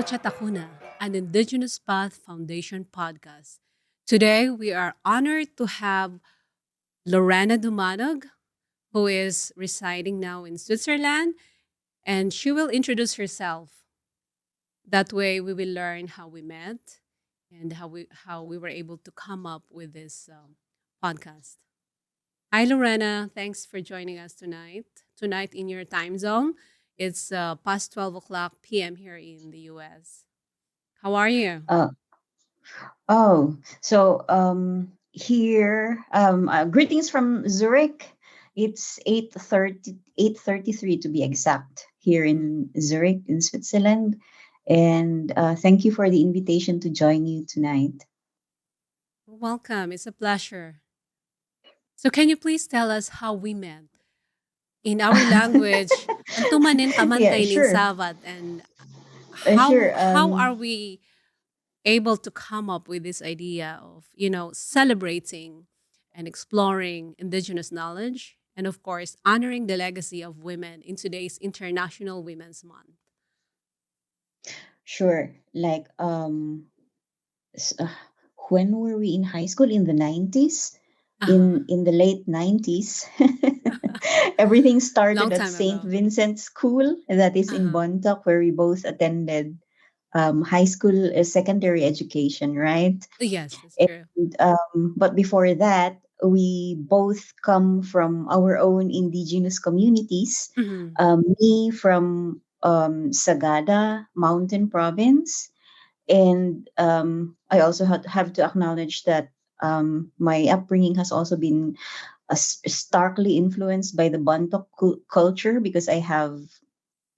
to Chatakuna, an Indigenous Path Foundation podcast. Today, we are honored to have Lorena Domanog, who is residing now in Switzerland, and she will introduce herself. That way, we will learn how we met and how we were able to come up with this podcast. Hi, Lorena. Thanks for joining us tonight. Tonight in your time zone, it's past 12 o'clock p.m. here in the U.S. How are you? Uh, here, greetings from Zurich. It's 8:33 to be exact, here in Zurich, in Switzerland. And thank you for the invitation to join you tonight. Welcome. It's a pleasure. So, can you please tell us how we met? In our language, antumanin Yeah, kamantay nin sure. savat, and Sure. how are we able to come up with this idea of celebrating and exploring indigenous knowledge, and of course honoring the legacy of women in today's International Women's Month? Sure. S- uh, when were we in high school? In the 90s? Uh-huh. In the late 90s. Everything Long started at time St. ago. Vincent School, that is in Uh-huh. Bontoc, where we both attended high school, secondary education, right? Yes, that's true. But before that, we both come from our own indigenous communities. Hmm. Me from Sagada Mountain Province, and I also have to acknowledge that my upbringing has also been starkly influenced by the Bontoc culture, because I have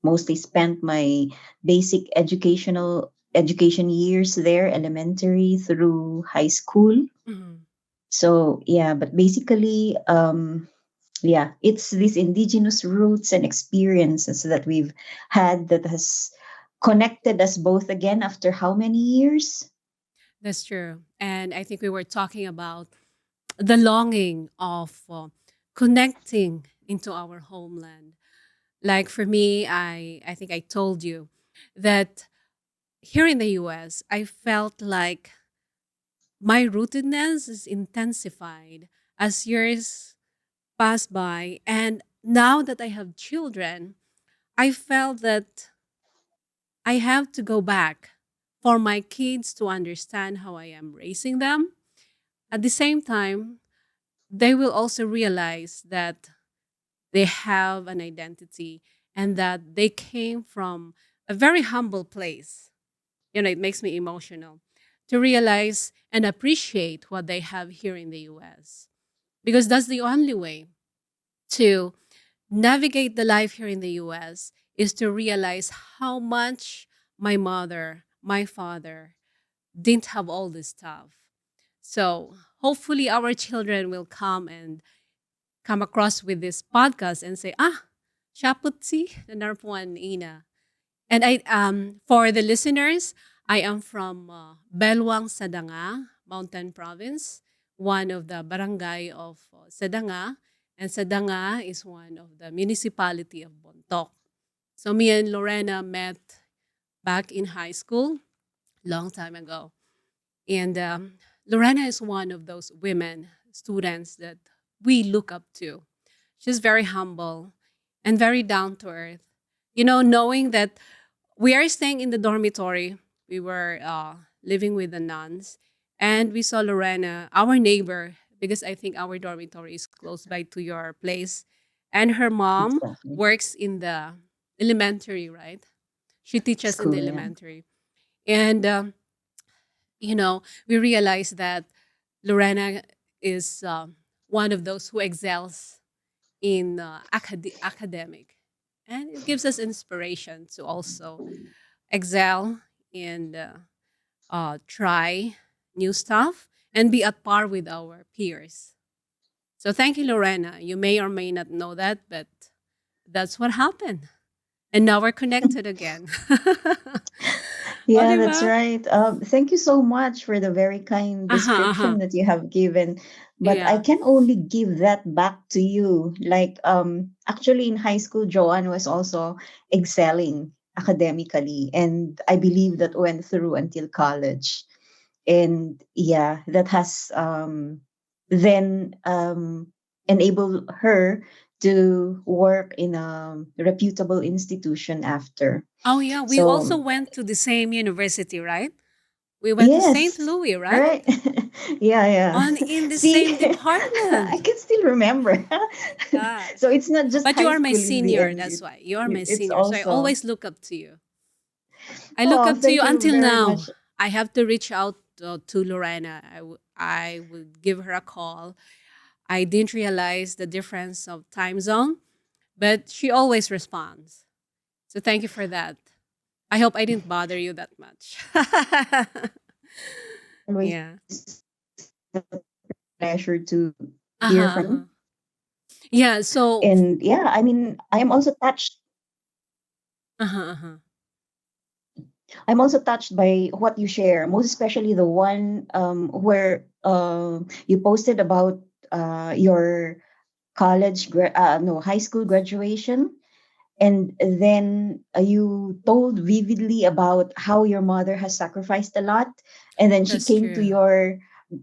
mostly spent my basic education years there, elementary through high school. Hmm. So yeah, but basically, yeah, it's these indigenous roots and experiences that we've had that has connected us both again after how many years? That's true. And I think we were talking about the longing of connecting into our homeland. Like for me, I think I told you that here in the US, I felt like my rootedness is intensified as years pass by. And now that I have children, I felt that I have to go back for my kids to understand how I am raising them. At the same time, they will also realize that they have an identity and that they came from a very humble place. It makes me emotional to realize and appreciate what they have here in the US, because that's the only way to navigate the life here in the US is to realize how much my mother, my father didn't have all this stuff. So hopefully our children will come across with this podcast and say, siya putsi na narpuan ina. And for the listeners, I am from Belwang, Sadanga, Mountain Province, one of the barangay of Sadanga, and Sadanga is one of the municipality of Bontoc. So me and Lorena met back in high school, long time ago, and Lorena is one of those women students that we look up to. She's very humble and very down to earth. Knowing that we are staying in the dormitory. We were living with the nuns, and we saw Lorena, our neighbor, because I think our dormitory is close by to your place, and her mom Exactly. works in the elementary, right? She teaches in the School, yeah. elementary, and we realized that Lorena is one of those who excels in academic, and it gives us inspiration to also excel and try new stuff and be at par with our peers. So thank you, Lorena. You may or may not know that, but that's what happened. And now we're connected again. O, Yeah, di that's ba? right. Thank you so much for the very kind Aha, aha. description that you have given. But I Yeah. can only give that back to you. Actually in high school, Joanne was also excelling. academically, and I believe that went through until college. And yeah, that has then enabled her to work in a reputable institution after. Oh yeah, we also So went to the same university, right? We went to St. yes, Louis, right? right. Yeah, yeah. On in the See, same I department. can still remember. So Gosh. it's not just But you high are my school in the senior, end. that's why. You are my It's senior. So I also. always look up to you. I look Oh, up to you thank you until very much. now. I have to reach out to Lorena. I would give her a call. I didn't realize the difference of time zone, but she always responds. So thank you for that. I hope I didn't bother you that much. Always Yeah. a pleasure to hear Uh-huh, from uh-huh. you. Yeah, so And yeah, I mean, I'm also touched. uh-huh, uh-huh. I'm also touched by what you share, most especially the one where you posted about your no, high school graduation, and then you told vividly about how your mother has sacrificed a lot, and then she That's came to true. your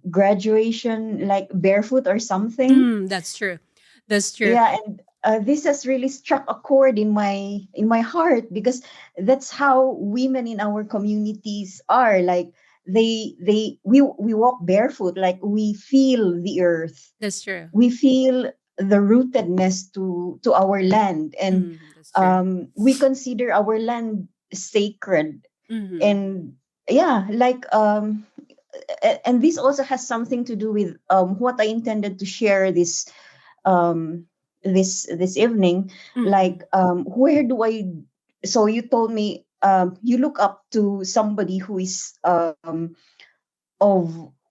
graduation like barefoot or something. That's true. That's true. Yeah, and this has really struck a chord in my heart, because that's how women in our communities are like. We walk barefoot, like we feel the earth, That's true. we feel the rootedness to our land, and That's true. we consider our land sacred. Mm-hmm. And yeah, like and this also has something to do with what I intended to share um this evening. Mm-hmm. Like where do I so you told me you look up to somebody who is of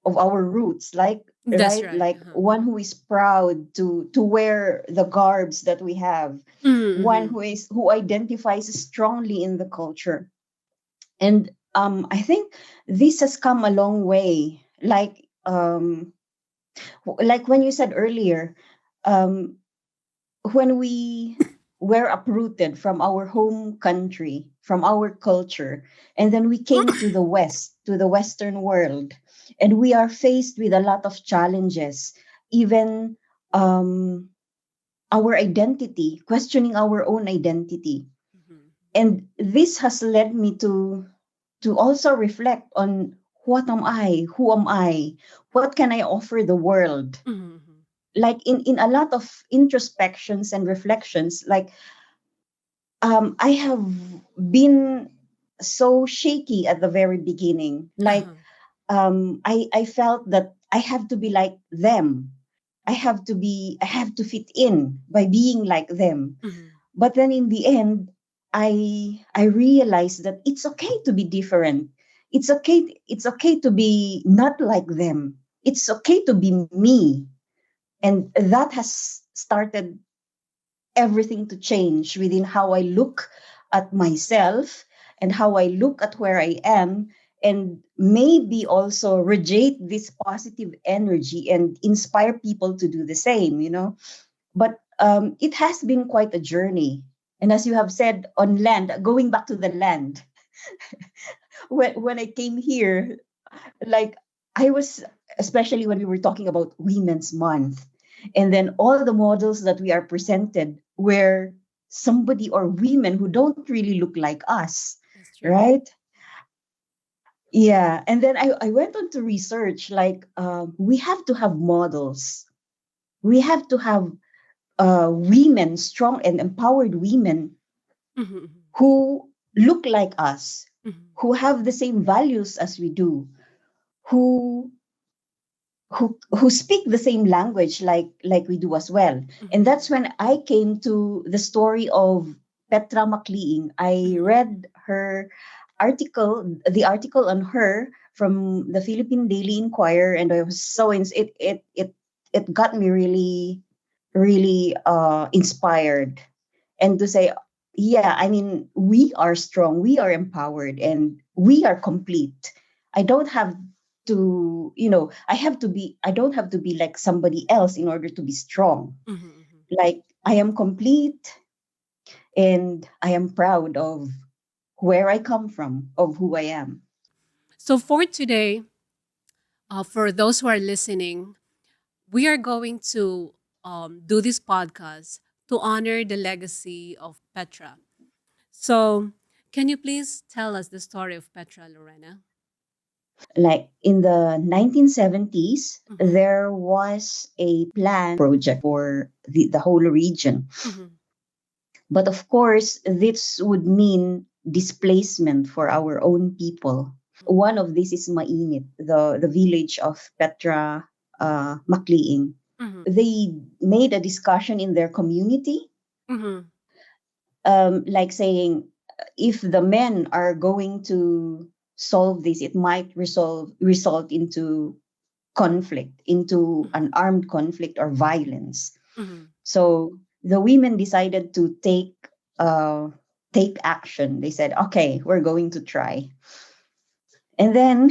our roots, like, That's right, right. like Uh-huh. one who is proud to wear the garbs that we have, one Mm-hmm. who identifies strongly in the culture. And I think this has come a long way, like when you said earlier, um when we were uprooted from our home country, from our culture, and then we came to the West, to the Western world, and we are faced with a lot of challenges, even um, our identity, questioning our own identity. Mm-hmm. And this has led me to also reflect on what am I, who am I, what can I offer the world, Mm-hmm. like in a lot of introspections and reflections. Like I have been so shaky at the very beginning. Like Uh-huh. I felt that I have to be like them. I have to fit in by being like them. Mm-hmm. But then in the end, I realized that it's okay to be different. It's okay to be not like them. It's okay to be me. And that has started everything to change within how I look at myself and how I look at where I am, and maybe also radiate this positive energy and inspire people to do the same, you know. But it has been quite a journey. And as you have said, on land, going back to the land, when I came here, like I was, especially when we were talking about Women's Month, and then all the models that we are presented were somebody or women who don't really look like us, That's true. right? Yeah. And then I went on to research, like we have to have models. We have to have women, strong and empowered women Mm-hmm. who look like us, Mm-hmm. who have the same values as we do, who who speak the same language like we do as well. And Mm-hmm. that's when I came to the story of Petra Macliing. I Mm-hmm. read her the article on her from the Philippine Daily Inquirer, and I was so it got me really really inspired, and to say, yeah, I mean, we are strong, we are empowered, and we are complete. I don't have to, I don't have to be like somebody else in order to be strong. Mm-hmm. Like I am complete, and I am proud of. where I come from, of who I am. So for today, for those who are listening, we are going to do this podcast to honor the legacy of Petra. So, can you please tell us the story of Petra, Lorena? Like in the 1970s, Mm-hmm. there was a plan project for the whole region. Mm-hmm. But of course, this would mean displacement for our own people. One of these is Mainit, the village of Petra Macliing. Mm-hmm. They made a discussion in their community, Mm-hmm. like saying, if the men are going to solve this, it might result into conflict, into an armed conflict or violence. Mm-hmm. So the women decided to uh, take action. They said, "Okay, we're going to try." And then,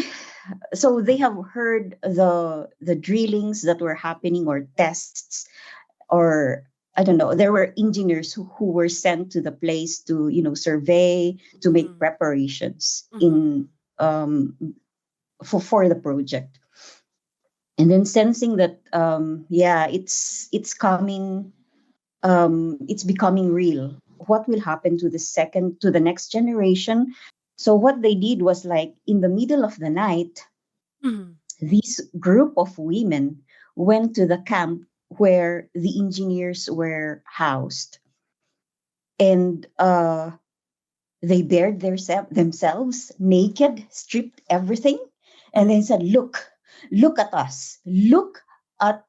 so they have heard the drillings that were happening, or tests, or I don't know. There were engineers who were sent to the place to, survey, to make Mm-hmm. preparations Mm-hmm. in um, for the project. And then sensing that, yeah, it's coming, it's becoming real. What will happen to the next generation? So what they did was, like, in the middle of the night, Mm-hmm. this group of women went to the camp where the engineers were housed, and they bared themselves naked, stripped everything, and then Mm-hmm. said, look at us, look at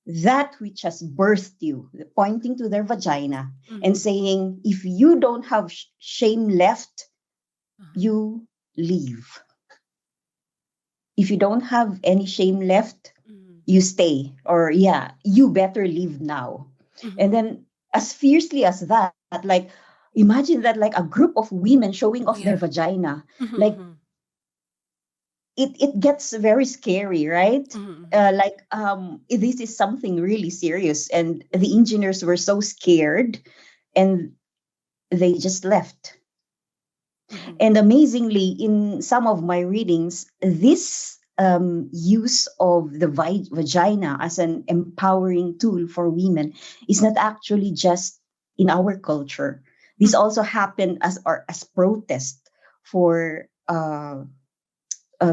that which has birthed you," pointing to their vagina and Mm-hmm. saying, "If you don't have shame left, Uh-huh. you leave. If you don't have any shame left, Mm-hmm. you stay. Or, yeah, you better leave now." And Mm-hmm. then, as fiercely as that, like, imagine that, like, a group of women showing off their Yeah. vagina. Mm-hmm. Like, Mm-hmm. it gets very scary, right? Mm-hmm. Like, this is something really serious, and the Mm-hmm. engineers were so scared, and they just left. Mm-hmm. And amazingly, in some of my readings, this use of the vagina as an empowering tool for women is not actually just in our culture. This Mm-hmm. also happened as protest for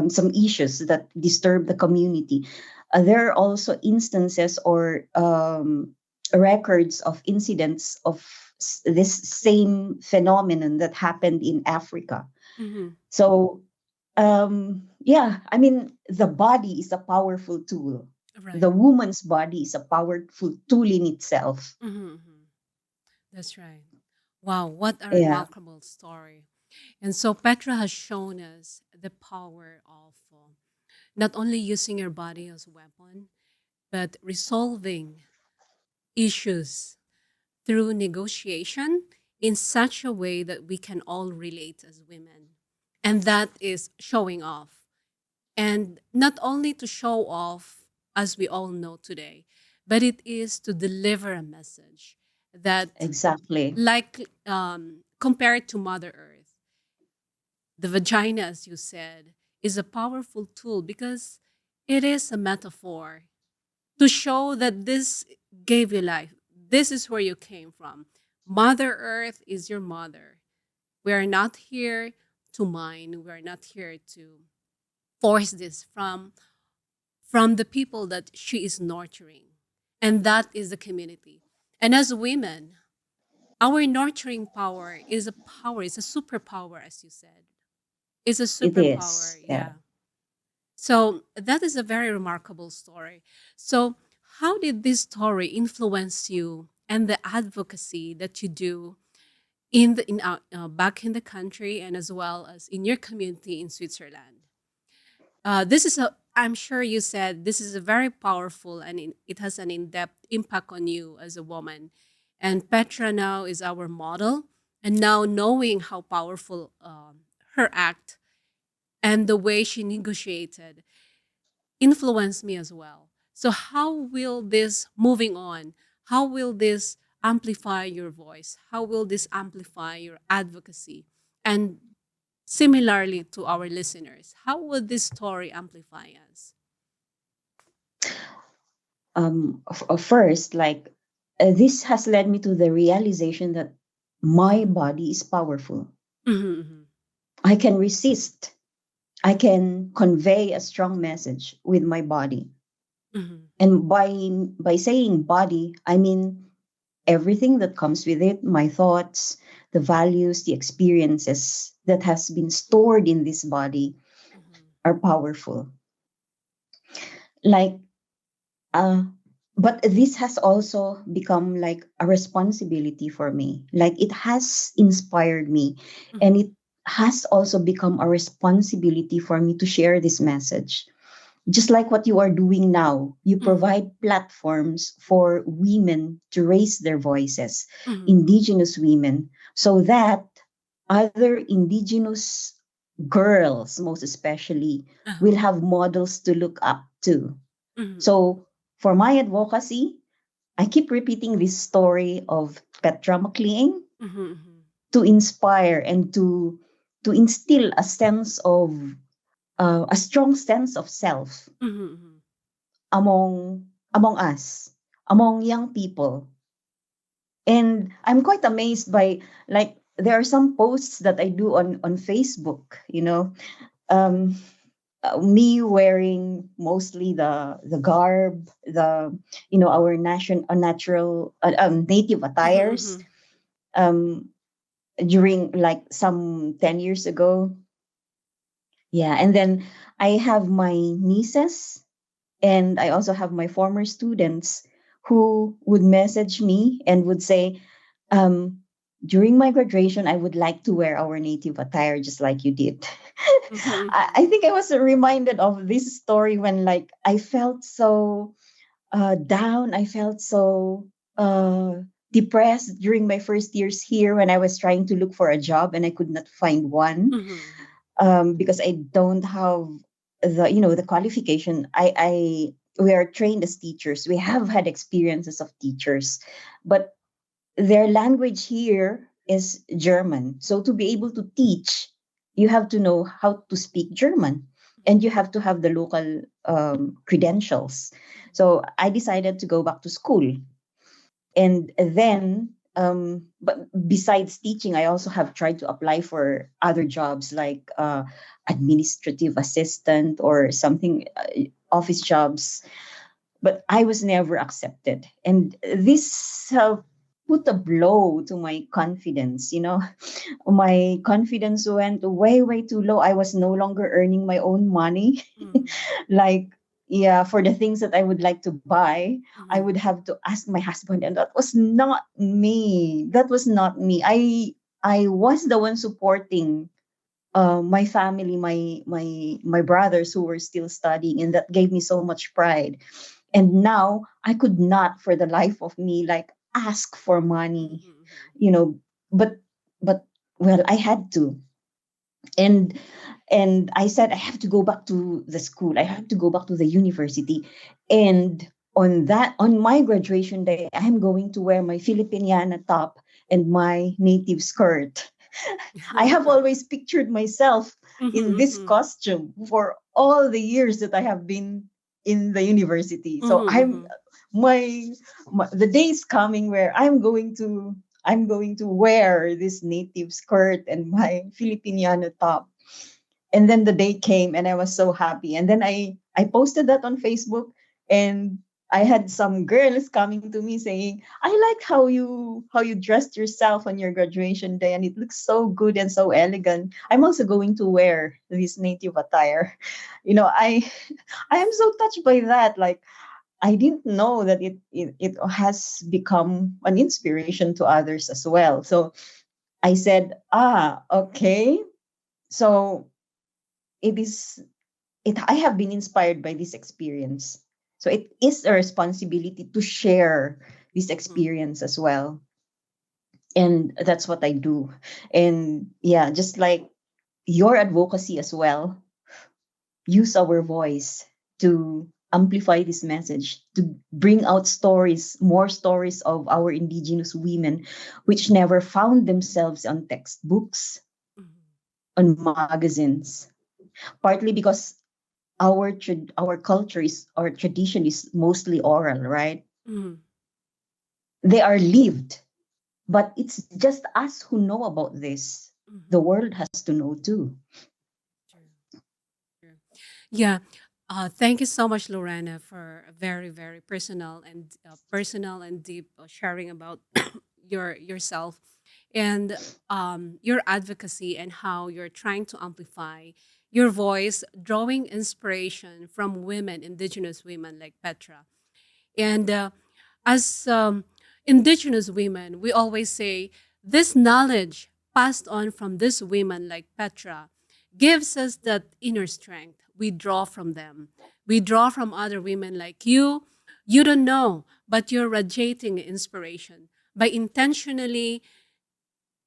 some issues that disturb the community. There are also instances, or records of incidents of this same phenomenon that happened in Africa. Mm-hmm. So, yeah, I mean, the body is a powerful tool. Right. The woman's body is a powerful tool in itself. Mm-hmm. Mm-hmm. That's right. Wow, what a Yeah, remarkable story. And so Petra has shown us the power of not only using your body as a weapon, but resolving issues through negotiation in such a way that we can all relate as women. And that is showing off. And not only to show off, as we all know today, but it is to deliver a message that, exactly. like, compared to Mother Earth, the vagina, as you said, is a powerful tool because it is a metaphor to show that this gave you life. This is where you came from. Mother Earth is your mother. We are not here to mine. We are not here to force this from the people that she is nurturing. And that is the community. And as women, our nurturing power is a power, it's a superpower, as you said. It's a It superpower, is. Yeah. yeah. So that is a very remarkable story. So, how did this story influence you and the advocacy that you do back in the country and as well as in your community in Switzerland? This is a I'm sure you said this is a very powerful and it has an in-depth impact on you as a woman. And Petra now is our model, and now knowing how powerful her act and the way she negotiated influenced me as well. So how will this moving on? How will this amplify your voice? How will this amplify your advocacy And similarly to our listeners, how would this story amplify us? First, like, this has led me to the realization that my body is powerful. Mhm, I can resist. I can convey a strong message with my body. mhm, And by saying body, I mean everything that comes with it, my thoughts, the values, the experiences that has been stored in this body mhm, are powerful. Like, uh but this has also become like a responsibility for me. Like, it has inspired me, and mhm, it has also become a responsibility for me to share this message. Just like what you are doing now, you mhm, provide platforms for women to raise their voices, mhm, indigenous women, so that other indigenous girls, most especially, will uh-huh, have models to look up to. mhm, So, for my advocacy, I keep repeating this story of Petra Macliing mhm, mhm, to inspire and to instill a sense of a strong sense of self mhm, among us, among young people. And I'm quite amazed by, like, there are some posts that I do on Facebook, um me wearing mostly the garb, the our natural native mhm, attires, mhm, um during like some 10 years ago. Yeah, and then I have my nieces, and I also have my former students who would message me and would say, um, during my graduation, I would like to wear our native attire just like you did. mhm, I mhm, think I was reminded of this story when, like, I felt so down. I felt so depressed during my first years here when I was trying to look for a job and I could not find one, mhm, because I don't have the qualification. We are trained as teachers. We have had experiences of teachers, but their language here is German. So to be able to teach, you have to know how to speak German, and you have to have the local credentials. So I decided to go back to school, and then but besides teaching, I also have tried to apply for other jobs like administrative assistant or something, office jobs, but I was never accepted. And this put a blow to my confidence. My confidence went way, way too low. I was no longer earning my own money. mhm, Like, yeah, for the things that I would like to buy, I would mhm, have to ask my husband, and that was not me. That was not me. I was the one supporting my family, my brothers who were still studying, and that gave me so much pride. And now I could not for the life of me like ask for money, mhm, you know but but well, I had to. And and I said I have to go back to the school, I have to go back to the university. And on my graduation day, I'm going to wear my Filipiniana top and my native skirt. I have always pictured myself in this mhm, costume for all the years that I have been in the university. So mhm, mhm, my, the day is coming where I'm going to wear this native skirt and my Filipiniana top. And then the day came and I was so happy. And then I posted that on Facebook, and I had some girls coming to me saying, I like how you dressed yourself on your graduation day, and it looks so good and so elegant. I'm also going to wear this native attire. I am so touched by that. Like, I didn't know that it has become an inspiration to others as well. So I said, okay. So it is it I have been inspired by this experience. So it is a responsibility to share this mhm, experience as well. And that's what I do. And yeah, just like your advocacy as well, use our voice to amplify this message, to bring out stories, more stories of our indigenous women which never found themselves on textbooks, on magazines, partly because our culture is our tradition is mostly oral, right? Mm, They are lived, but it's just us who know about this. The mhm. world has to know too. True, true. Yeah. Thank you so much, Lorena, for a very, very personal and deep sharing about yourself and your advocacy and how you're trying to amplify your voice, drawing inspiration from women, indigenous women like Petra. And as indigenous women, we always say this knowledge passed on from these women like Petra gives us that inner strength. We draw from them. We draw from other women like you. You don't know, but you're radiating inspiration by intentionally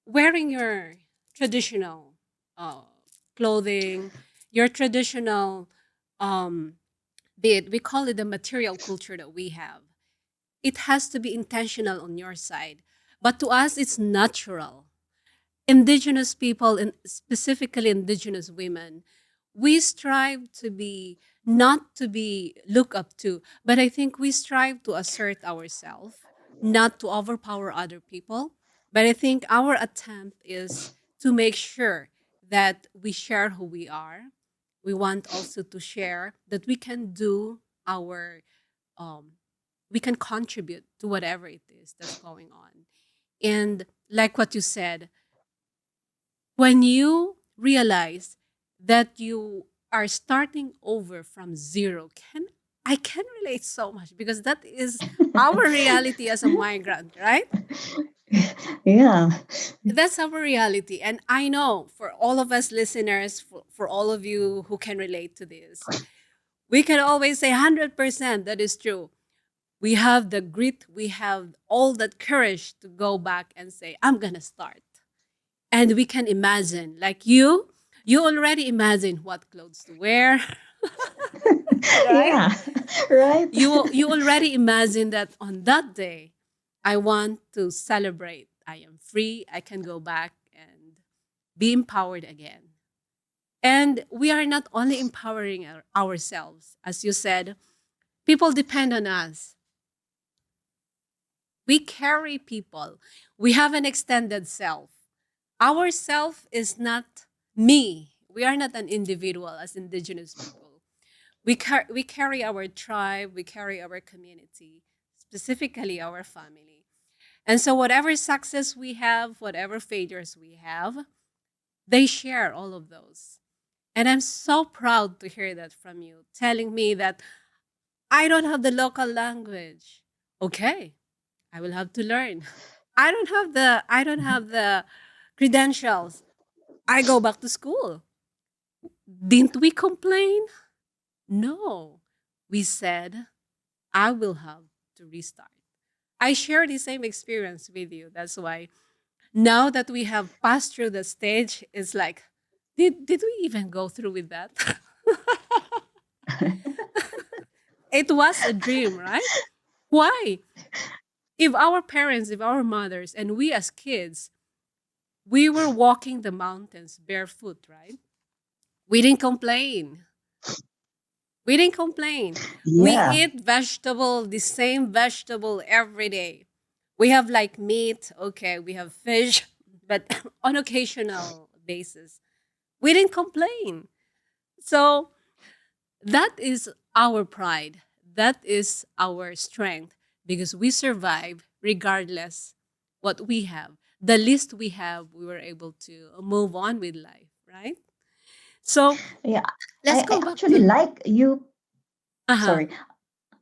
wearing your traditional uh, clothing, your traditional, um, be it, we call it the material culture that we have. It has to be intentional on your side. But to us, it's natural. Indigenous people, and specifically indigenous women, we strive to be not to be looked up to, but I think we strive to assert ourselves, not to overpower other people. But I think our attempt is to make sure that we share who we are. We want also to share that we can do our um, we can contribute to whatever it is that's going on. And like what you said, when you realize that you are starting over from zero, I can relate so much because that is our reality as a migrant, right? Yeah. That's our reality. And I know for all of us listeners, for all of you who can relate to this, we can always say 100% that is true. We have the grit, we have all that courage to go back and say, I'm going to start. And we can imagine, like you already imagine what clothes to wear, right? Yeah. Right. You already imagine that on that day, I want to celebrate. I am free. I can go back and be empowered again. And we are not only empowering ourselves, as you said, people depend on us. We carry people. We have an extended self. Our self is not me. We are not an individual as indigenous people. We carry our tribe, we carry our community, specifically our family. And so, whatever success we have, whatever failures we have, they share all of those. And I'm so proud to hear that from you, telling me that I don't have the local language. Okay, I will have to learn. I don't have the credentials. I go back to school. Didn't we complain? No. We said, I will have to restart. I share the same experience with you. That's why now that we have passed through the stage, it's like, did we even go through with that? It was a dream, right? Why? If our parents, if our mothers, and we as kids, we were walking the mountains barefoot, right? We didn't complain. We didn't complain. We Yeah. eat vegetable, the same vegetable every day. We have like meat, okay, we have fish, but on occasional basis. We didn't complain. So that is our pride. That is our strength because we survive regardless what we have. The least we have, we were able to move on with life, right? So Yeah. let's I go back actually to like you. uh-huh. Sorry.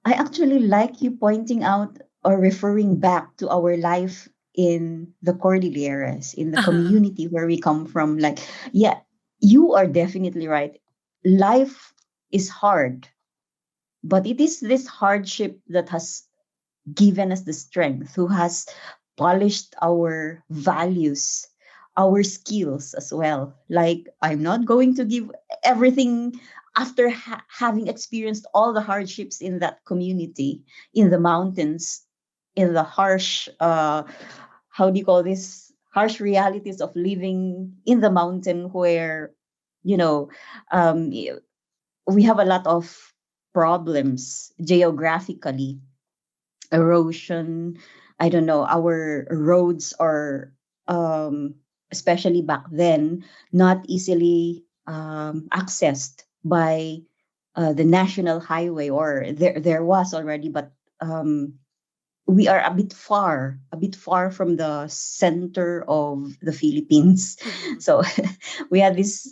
I actually like you pointing out or referring back to our life in the Cordilleras, in the Uh-huh. community where we come from. Like, yeah, you are definitely right. Life is hard, but it is this hardship that has given us the strength, who has polished our values, our skills as well. Like, I'm not going to give everything after having experienced all the hardships in that community, in the mountains, in the harsh, how do you call this? harsh realities of living in the mountain where, you know, we have a lot of problems geographically, erosion. I don't know, our roads are, um, especially back then, not easily accessed by the national highway, or there was already, but um, we are a bit far from the center of the Philippines. Mhm. So we had this,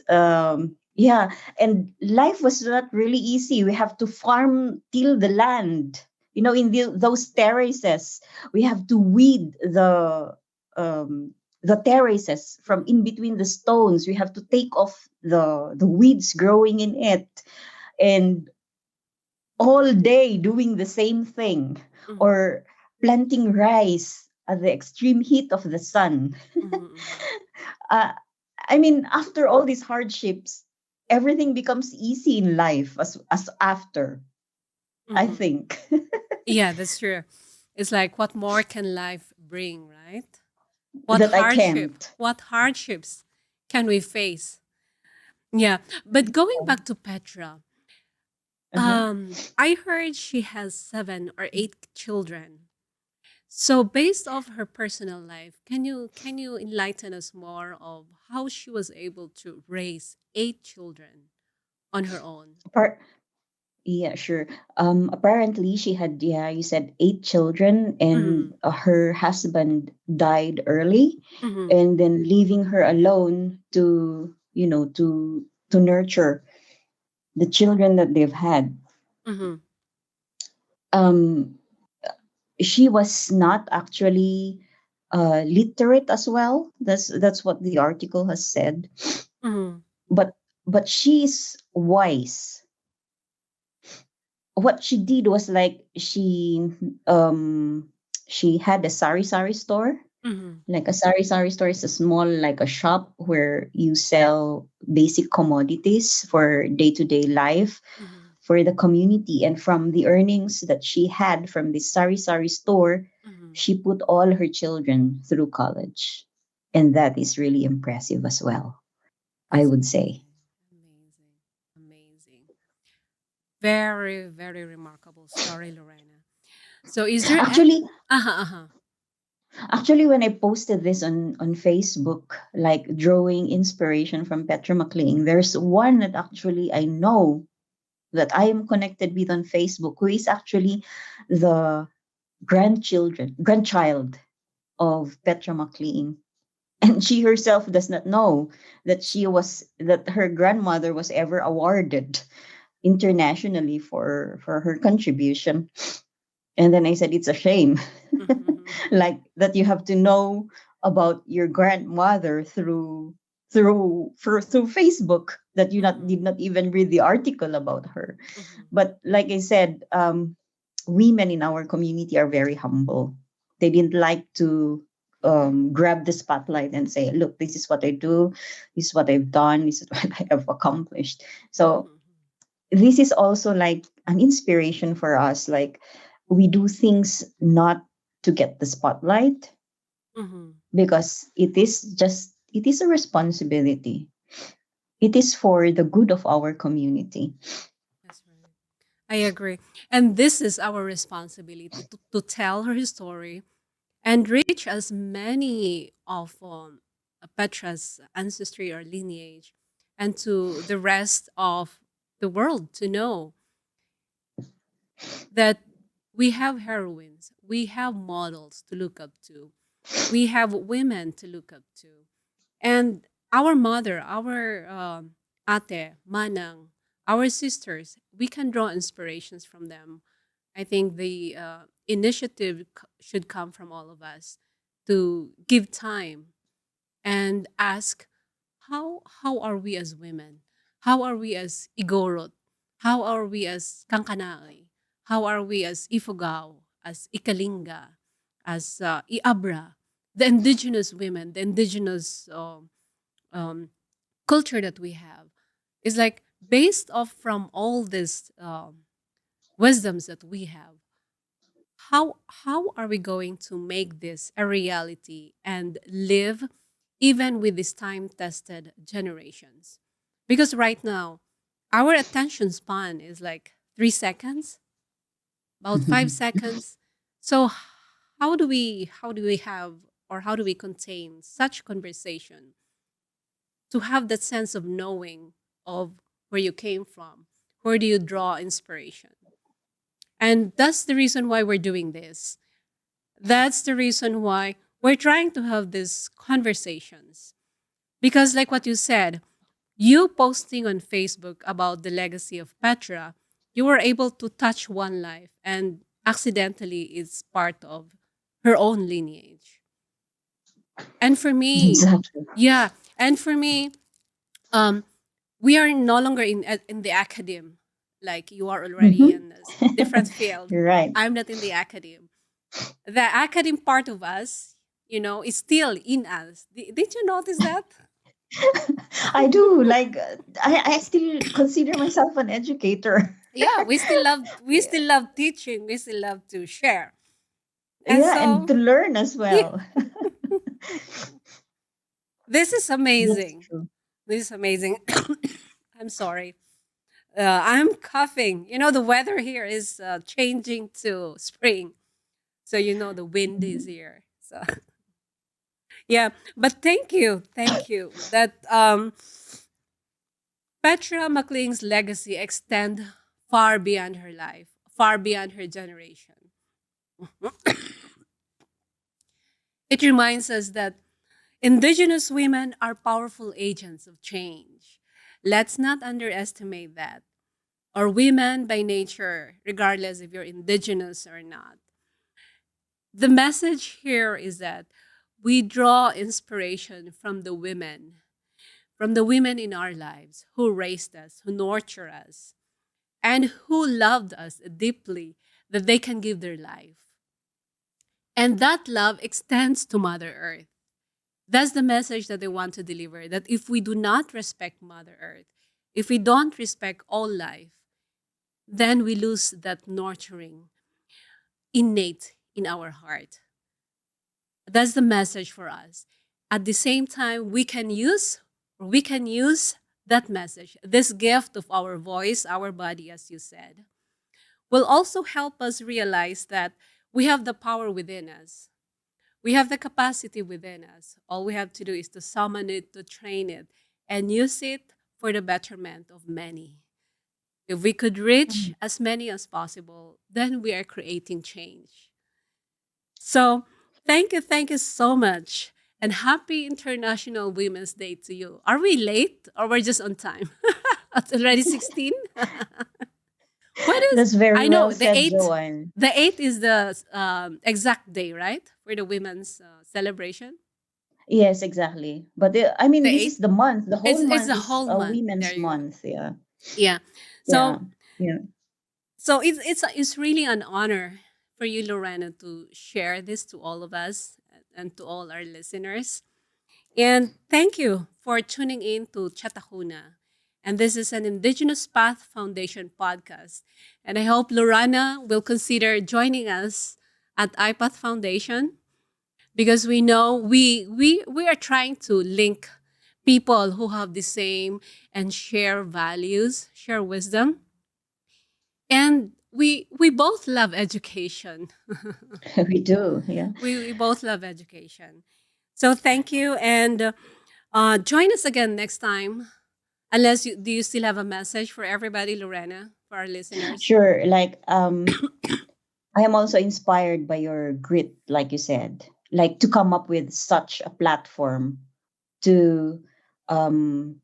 yeah, and life was not really easy. We have to farm till the land, in those terraces. We have to weed the terraces from in between the stones. We have to take off the weeds growing in it, and all day doing the same thing, Mhm. or planting rice at the extreme heat of the sun. Mhm. Mhm. uh, I mean, after all these hardships, everything becomes easy in life as after, I Mhm. think. Yeah, that's true. It's like, what more can life bring, right? What That I hardship? can't. What hardships can we face? Yeah, but going back to Petra, Uh-huh. I heard she has 7 or 8 children. So, based off her personal life, can you enlighten us more of how she was able to raise 8 children on her own? Apart, yeah, sure. Apparently she had, yeah, you said 8 children, Mm-hmm. and her husband died early, Mm-hmm. and then leaving her alone to nurture the children that they've had. Mm-hmm. Um, she was not actually literate as well. That's what the article has said. Mm-hmm. But she's wise. What she did was like she had a sari store. Mm-hmm. Like a sari store is a small, like a shop where you sell basic commodities for day-to-day life Mm-hmm. for the community. And from the earnings that she had from this sari store, Mm-hmm. she put all her children through college. And that is really impressive as well, I That's would say. amazing. Amazing. Amazing. Very, very remarkable story, Lorena. So, is there any? Actually, Uh huh. Uh huh. actually, when I posted this on Facebook, like drawing inspiration from Petra Macliing, there's one that actually I know that I am connected with on Facebook, who is actually the grandchild of Petra Macliing. And she herself does not know that her grandmother was ever awarded internationally for her contribution. And then I said, it's a shame, like that you have to know about your grandmother through Facebook, that you not Mm-hmm. did not even read the article about her. Mm-hmm. But like I said, women in our community are very humble. They didn't like to grab the spotlight and say, look, this is what I do, this is what I've done, this is what I have accomplished. So Mm-hmm. this is also like an inspiration for us. Like, we do things not to get the spotlight, Mm-hmm. because it is a responsibility. It is for the good of our community. That's right. I agree. And this is our responsibility to tell her story and reach as many of Petra's ancestry or lineage, and to the rest of the world to know that we have heroines, we have models to look up to, we have women to look up to. And our mother, our ate, manang, our sisters, we can draw inspirations from them. I think the initiative should come from all of us to give time and ask, how are we as women? How are we as Igorot? How are we as Kankanaay? How are we as Ifugao, as Ikalinga, as Iabra? The indigenous women, the indigenous um, culture that we have is like based off from all these wisdoms that we have. how are we going to make this a reality and live even with these time tested generations? Because right now our attention span is like 3 seconds, about 5 seconds. So how do we have, or how do we contain such conversation to have that sense of knowing of where you came from? Where do you draw inspiration? And that's the reason why we're doing this. That's the reason why we're trying to have these conversations. Because, like what you said, you posting on Facebook about the legacy of Petra, you were able to touch one life, and accidentally it's part of her own lineage. And for me, Exactly. yeah, and for me, um, we are no longer in the academe. Like you are already Hmm. in this different field. You're right. I'm not in the academe. The academe part of us, is still in us. Did you notice that? I do like I still consider myself an educator. Yeah, we Yeah, still love teaching. We still love to share. And yeah, and so, to learn as yeah, well. this is That's amazing. true. This is amazing. I'm sorry. I'm coughing. The weather here is changing to spring. So, the wind is Mhm. here. So, yeah. But thank you. Thank you. That Petra Macliing's legacy extend far beyond her life, far beyond her generation. It reminds us that Indigenous women are powerful agents of change. Let's not underestimate that. Or women by nature, regardless if you're Indigenous or not. The message here is that we draw inspiration from the women in our lives who raised us, who nurtured us, and who loved us deeply that they can give their life. And that love extends to Mother Earth. That's the message that they want to deliver, that if we do not respect Mother Earth, if we don't respect all life, then we lose that nurturing innate in our heart. That's the message for us. At the same time, we can use that message, this gift of our voice, our body, as you said, will also help us realize that we have the power within us. We have the capacity within us. All we have to do is to summon it, to train it, and use it for the betterment of many. If we could reach Mhm. as many as possible, then we are creating change. So, thank you so much. And happy International Women's Day to you. Are we late or we're just on time? It's already 16? What is, That's very I well know, said, Joanne. the 8th is the exact day, right? For the women's celebration. Yes, exactly. But I mean, The this is 8th, the month. The whole it's month the is whole a month. There women's you go. month. Yeah, Yeah. yeah, So, yeah. it's really an honor for you, Lorena, to share this to all of us and to all our listeners. And thank you for tuning in to Chatahuna. And this is an Indigenous Path Foundation podcast. And I hope Lorana will consider joining us at iPath Foundation, because we know we are trying to link people who have the same and share values, share wisdom. And we both love education. We do. Yeah. We both love education. So thank you, and join us again next time. Unless do you still have a message for everybody, Lorena, for our listeners? Sure. Like, I am also inspired by your grit, like you said, like to come up with such a platform to um,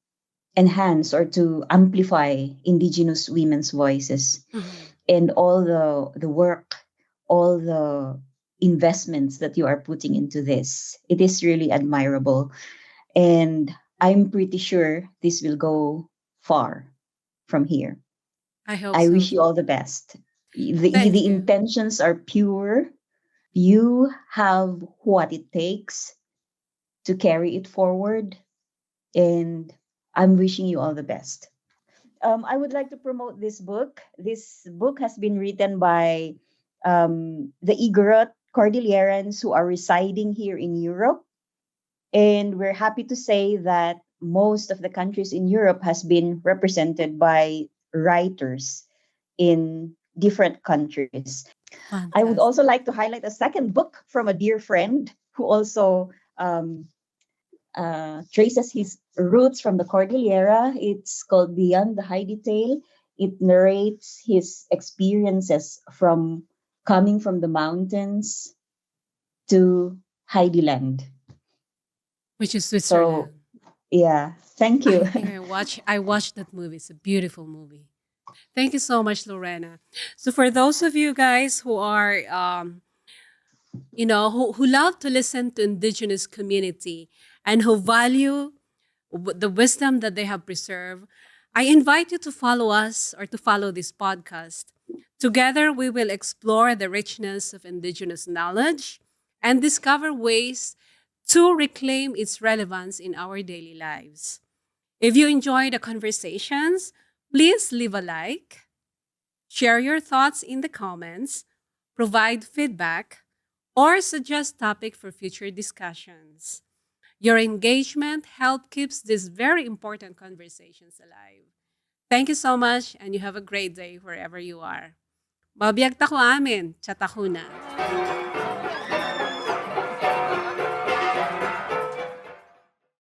enhance or to amplify Indigenous women's voices, Mhm. and all the work, all the investments that you are putting into this. It is really admirable, and I'm pretty sure this will go far from here. I hope I so wish you all too. the best. The Thank you. intentions are pure. You have what it takes to carry it forward, and I'm wishing you all the best. I would like to promote this book. This book has been written by the Igorot Cordillerans who are residing here in Europe. And we're happy to say that most of the countries in Europe has been represented by writers in different countries. I would also Fantastic. like to highlight a second book from a dear friend who also traces his roots from the Cordillera. It's called Beyond the High Detail. It narrates his experiences from coming from the mountains to Heidi Land. Which is So Switzerland. yeah, thank you. I think I watched that movie. It's a beautiful movie. Thank you so much, Lorena. So for those of you guys who are who love to listen to indigenous community and who value the wisdom that they have preserved, I invite you to follow us or to follow this podcast. Together, we will explore the richness of indigenous knowledge and discover ways to reclaim its relevance in our daily lives. If you enjoy the conversations, please leave a like, share your thoughts in the comments, provide feedback, or suggest topic for future discussions. Your engagement help keeps these very important conversations alive. Thank you so much and you have a great day wherever you are. Mabiyag ta ko amin, chat ako na.